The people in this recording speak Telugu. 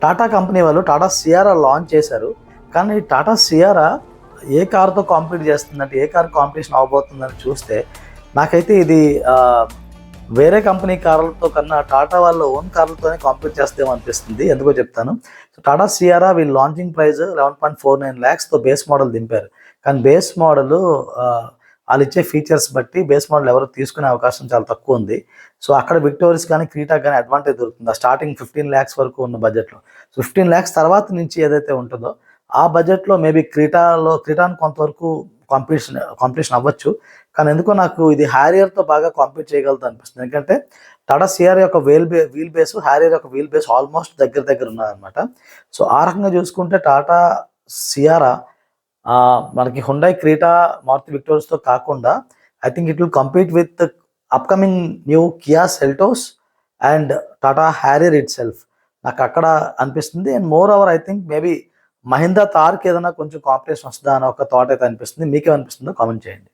టాటా కంపెనీ వాళ్ళు టాటా సియారా లాంచ్ చేశారు. కానీ టాటా సియారా ఏ కార్తో కాంపీట్ చేస్తుందంటే, ఏ కార్ కాంపిటీషన్ అవ్వబోతుందని చూస్తే నాకైతే ఇది వేరే కంపెనీ కార్లతో కన్నా టాటా వాళ్ళ ఓన్ కార్లతోనే కాంపీట్ చేస్తేమో అనిపిస్తుంది. ఎందుకో చెప్తాను. సో టాటా సియారా వీళ్ళు లాంచింగ్ ప్రైస్ 11.49 lakhsతో బేస్ మోడల్ దింపారు. కానీ బేస్ మోడల్ వాళ్ళు ఇచ్చే ఫీచర్స్ బట్టి బేస్ మోడల్ ఎవరు తీసుకునే అవకాశం చాలా తక్కువ ఉంది. సో అక్కడ విక్టోరియస్ కానీ క్రీటా కానీ అడ్వాంటేజ్ దొరుకుతుంది. స్టార్టింగ్ 15 lakhs వరకు ఉన్న బడ్జెట్లో. 15 lakhs తర్వాత నుంచి ఏదైతే ఉంటుందో ఆ బడ్జెట్లో మేబీ క్రీటాను కొంతవరకు కాంపిటీషన్ అవ్వచ్చు. కానీ ఎందుకో నాకు ఇది హ్యారియర్తో బాగా కాంపీట్ చేయగలుగుతా అనిపిస్తుంది. ఎందుకంటే టాటా సిఆర్ యొక్క వీల్ బేస్ హ్యారియర్ యొక్క వీల్ బేస్ ఆల్మోస్ట్ దగ్గర ఉన్నదన్నమాట. సో ఆ రకంగా చూసుకుంటే టాటా సియారా మనకి హుండై క్రీటా, మారుతి విక్టోరియస్తో కాకుండా I think it will compete with upcoming new Kia Seltos and Tata Harrier itself. నాకు అక్కడ అనిపిస్తుంది. And moreover I think maybe Mahindra థార్కి ఏదైనా కొంచెం కాంపిటీషన్ వస్తుందా అని ఒక థాట్ అయితే అనిపిస్తుంది. మీకేమనిపిస్తుందో కామెంట్ చేయండి.